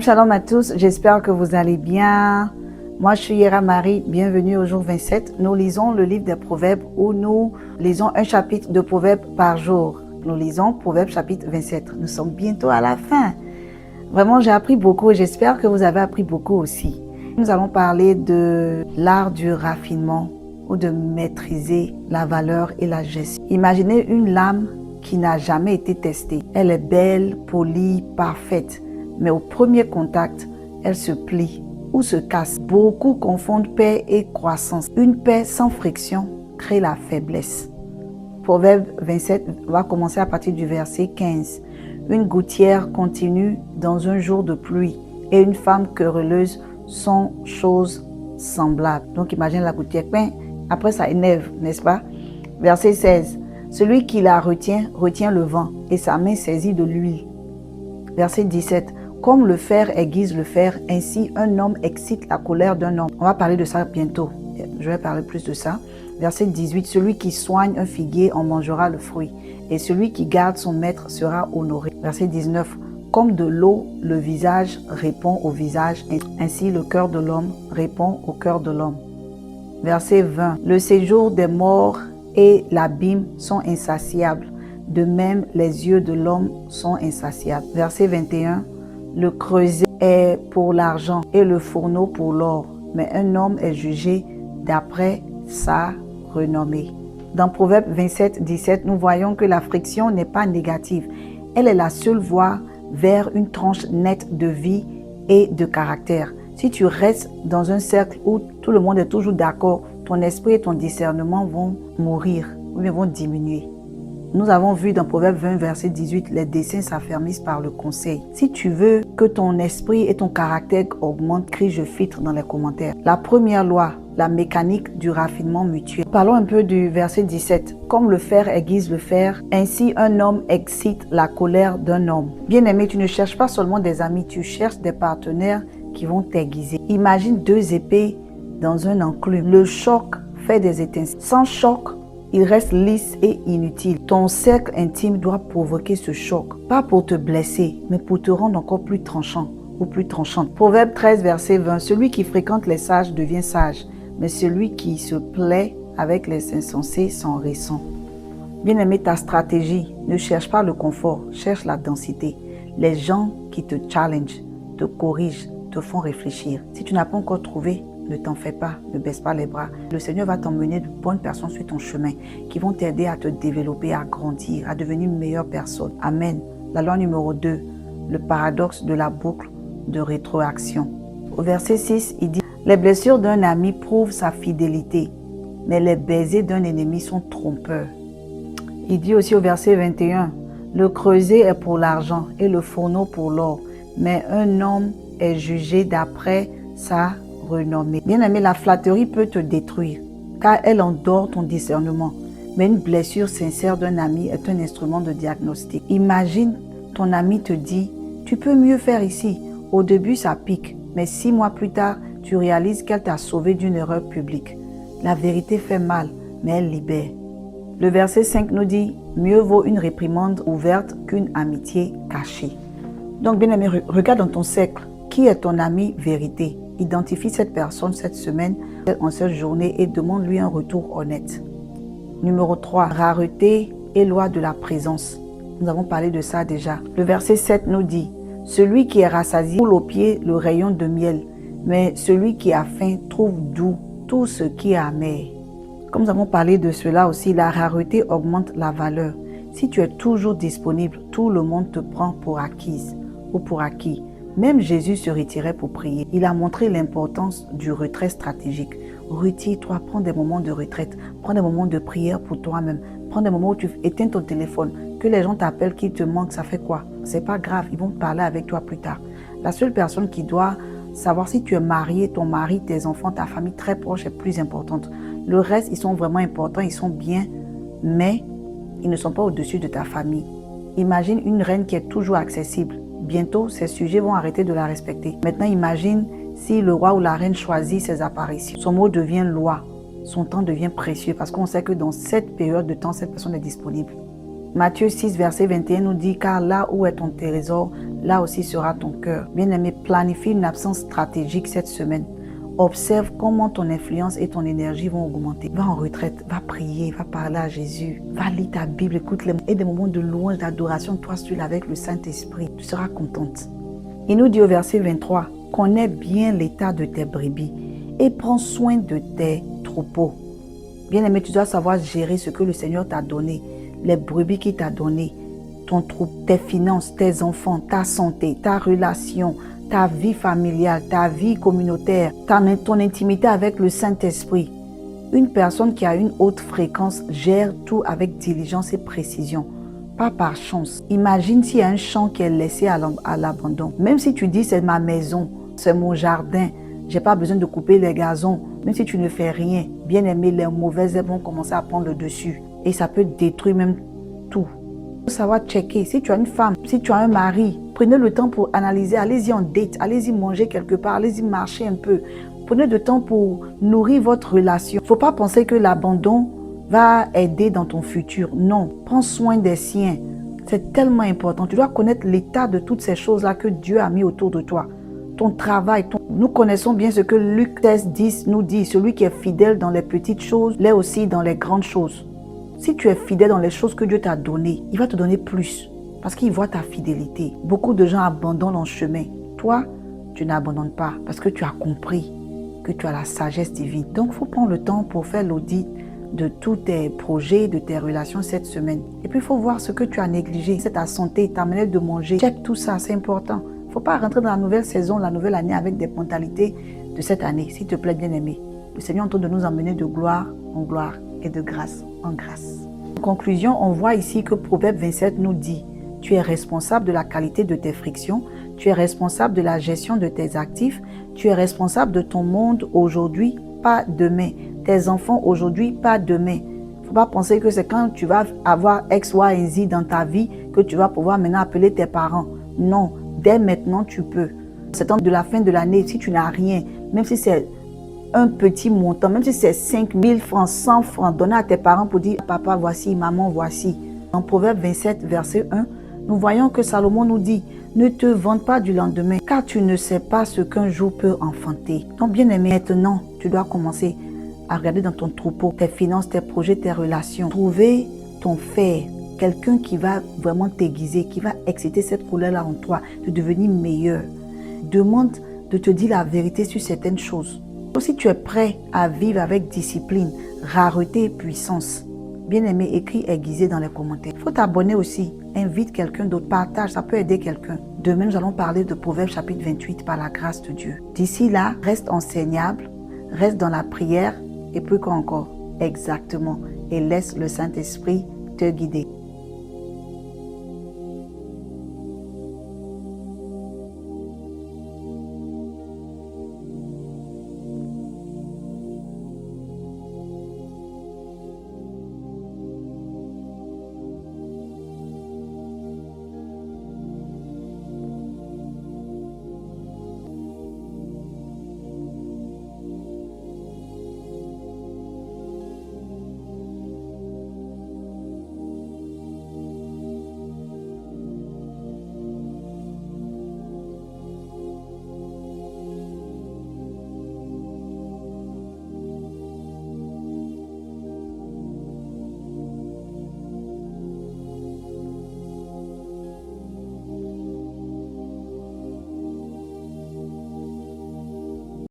Shalom à tous, j'espère que vous allez bien. Moi, je suis Yera Marie, bienvenue au jour 27. Nous lisons le livre des Proverbes où nous lisons un chapitre de Proverbes par jour. Nous lisons Proverbes chapitre 27. Nous sommes bientôt à la fin. Vraiment, j'ai appris beaucoup et j'espère que vous avez appris beaucoup aussi. Nous allons parler de l'art du raffinement ou de maîtriser la valeur et la gestion. Imaginez une lame qui n'a jamais été testée. Elle est belle, polie, parfaite. Mais au premier contact, elle se plie ou se casse. Beaucoup confondent paix et croissance. Une paix sans friction crée la faiblesse. Proverbe 27 va commencer à partir du verset 15. Une gouttière continue dans un jour de pluie et une femme querelleuse sont choses semblables. Donc imagine la gouttière. Après ça énerve, n'est-ce pas? Verset 16. Celui qui la retient le vent et sa main saisit de l'huile. Verset 17. Comme le fer aiguise le fer, ainsi un homme excite la colère d'un homme. On va parler de ça bientôt. Je vais parler plus de ça. Verset 18. Celui qui soigne un figuier en mangera le fruit, et celui qui garde son maître sera honoré. Verset 19. Comme de l'eau, le visage répond au visage, ainsi le cœur de l'homme répond au cœur de l'homme. Verset 20. Le séjour des morts et l'abîme sont insatiables. De même, les yeux de l'homme sont insatiables. Verset 21. Le creuset est pour l'argent et le fourneau pour l'or, mais un homme est jugé d'après sa renommée. Dans Proverbe 27, 17, nous voyons que la friction n'est pas négative. Elle est la seule voie vers une tranche nette de vie et de caractère. Si tu restes dans un cercle où tout le monde est toujours d'accord, ton esprit et ton discernement vont mourir ou vont diminuer. Nous avons vu dans Proverbe 20, verset 18, les desseins s'affermissent par le conseil. Si tu veux que ton esprit et ton caractère augmentent, crie je filtre dans les commentaires. La première loi, la mécanique du raffinement mutuel. Parlons un peu du verset 17. Comme le fer aiguise le fer, ainsi un homme excite la colère d'un homme. Bien-aimé, tu ne cherches pas seulement des amis, tu cherches des partenaires qui vont t'aiguiser. Imagine deux épées dans un enclume. Le choc fait des étincelles. Sans choc, il reste lisse et inutile. Ton cercle intime doit provoquer ce choc, pas pour te blesser, mais pour te rendre encore plus tranchant ou plus tranchante. Proverbe 13, verset 20. Celui qui fréquente les sages devient sage, mais celui qui se plaît avec les insensés s'en ressent. Bien-aimé, ta stratégie, ne cherche pas le confort, cherche la densité. Les gens qui te challenge, te corrigent, te font réfléchir. Si tu n'as pas encore trouvé, ne t'en fais pas, ne baisse pas les bras. Le Seigneur va t'emmener de bonnes personnes sur ton chemin qui vont t'aider à te développer, à grandir, à devenir une meilleure personne. Amen. La loi numéro 2, le paradoxe de la boucle de rétroaction. Au verset 6, il dit « Les blessures d'un ami prouvent sa fidélité, mais les baisers d'un ennemi sont trompeurs. » Il dit aussi au verset 21, « Le creuset est pour l'argent et le fourneau pour l'or, mais un homme est jugé d'après sa renommée. » Bien-aimé, la flatterie peut te détruire car elle endort ton discernement. Mais une blessure sincère d'un ami est un instrument de diagnostic. Imagine, ton ami te dit, tu peux mieux faire ici. Au début, ça pique, mais 6 mois plus tard, tu réalises qu'elle t'a sauvé d'une erreur publique. La vérité fait mal, mais elle libère. Le verset 5 nous dit, mieux vaut une réprimande ouverte qu'une amitié cachée. Donc, bien-aimé, regarde dans ton cercle. Qui est ton ami vérité? Identifie cette personne cette semaine, en cette journée et demande-lui un retour honnête. Numéro 3, rareté et loi de la présence. Nous avons parlé de ça déjà. Le verset 7 nous dit, celui qui est rassasié roule au pied le rayon de miel, mais celui qui a faim trouve doux tout ce qui est amer. Comme nous avons parlé de cela aussi, la rareté augmente la valeur. Si tu es toujours disponible, tout le monde te prend pour acquise ou pour acquis. Même Jésus se retirait pour prier. Il a montré l'importance du retrait stratégique. Retire-toi, prends des moments de retraite, prends des moments de prière pour toi-même, prends des moments où tu éteins ton téléphone, que les gens t'appellent, qu'ils te manquent, ça fait quoi? C'est pas grave, ils vont parler avec toi plus tard. La seule personne qui doit savoir si tu es marié, ton mari, tes enfants, ta famille très proche est plus importante. Le reste, ils sont vraiment importants, ils sont bien, mais ils ne sont pas au-dessus de ta famille. Imagine une reine qui est toujours accessible. Bientôt, ces sujets vont arrêter de la respecter. Maintenant, imagine si le roi ou la reine choisit ses apparitions. Son mot devient loi. Son temps devient précieux parce qu'on sait que dans cette période de temps, cette personne est disponible. Matthieu 6, verset 21 nous dit « Car là où est ton trésor, là aussi sera ton cœur. » Bien-aimé, planifie une absence stratégique cette semaine. Observe comment ton influence et ton énergie vont augmenter. Va en retraite, va prier, va parler à Jésus. Va lire ta Bible, écoute et des moments de louange, d'adoration, toi seul avec le Saint-Esprit. Tu seras contente. Il nous dit au verset 23 « Connais bien l'état de tes brebis et prends soin de tes troupeaux. » Bien-aimé, tu dois savoir gérer ce que le Seigneur t'a donné, les brebis qu'il t'a donné, ton troupeau, tes finances, tes enfants, ta santé, ta relation, ta vie familiale, ta vie communautaire, ton intimité avec le Saint-Esprit. Une personne qui a une haute fréquence gère tout avec diligence et précision, pas par chance. Imagine s'il y a un champ qui est laissé à l'abandon. Même si tu dis c'est ma maison, c'est mon jardin, j'ai pas besoin de couper les gazons, même si tu ne fais rien, bien aimé, les mauvaises herbes vont commencer à prendre le dessus et ça peut détruire même tout. Il faut savoir checker. Si tu as une femme, si tu as un mari, prenez le temps pour analyser. Allez-y en date, allez-y manger quelque part, allez-y marcher un peu. Prenez le temps pour nourrir votre relation. Il ne faut pas penser que l'abandon va aider dans ton futur. Non, prends soin des siens. C'est tellement important. Tu dois connaître l'état de toutes ces choses-là que Dieu a mis autour de toi. Ton travail. Nous connaissons bien ce que Luc 16:10 nous dit. Celui qui est fidèle dans les petites choses, l'est aussi dans les grandes choses. Si tu es fidèle dans les choses que Dieu t'a données, il va te donner plus parce qu'il voit ta fidélité. Beaucoup de gens abandonnent en chemin. Toi, tu n'abandonnes pas parce que tu as compris que tu as la sagesse divine. Donc, il faut prendre le temps pour faire l'audit de tous tes projets, de tes relations cette semaine. Et puis, il faut voir ce que tu as négligé. C'est ta santé, ta manière de manger. Check tout ça, c'est important. Il ne faut pas rentrer dans la nouvelle saison, la nouvelle année avec des mentalités de cette année. S'il te plaît, bien-aimé, le Seigneur est en train de nous emmener de gloire en gloire et de grâce en grâce. En conclusion, on voit ici que Proverbe 27 nous dit « Tu es responsable de la qualité de tes frictions, tu es responsable de la gestion de tes actifs, tu es responsable de ton monde aujourd'hui, pas demain. Tes enfants aujourd'hui, pas demain. » Il ne faut pas penser que c'est quand tu vas avoir X, Y et Z dans ta vie que tu vas pouvoir maintenant appeler tes parents. Non, dès maintenant, tu peux. C'est temps de la fin de l'année, si tu n'as rien, même si c'est un petit montant, même si c'est 5 000 francs, 100 francs, donner à tes parents pour dire « Papa, voici, maman, voici ». En Proverbe 27, verset 1, nous voyons que Salomon nous dit « Ne te vante pas du lendemain, car tu ne sais pas ce qu'un jour peut enfanter. » Donc, bien aimé, maintenant, tu dois commencer à regarder dans ton troupeau, tes finances, tes projets, tes relations. Trouver ton fer, quelqu'un qui va vraiment t'aiguiser, qui va exciter cette couleur-là en toi, de devenir meilleur. Demande de te dire la vérité sur certaines choses. Si tu es prêt à vivre avec discipline, rareté et puissance, bien aimé, écris aiguisé dans les commentaires. Il faut t'abonner aussi. Invite quelqu'un d'autre, partage, ça peut aider quelqu'un. Demain, nous allons parler de Proverbes chapitre 28 par la grâce de Dieu. D'ici là, reste enseignable, reste dans la prière et puis quoi encore? Exactement. Et laisse le Saint-Esprit te guider.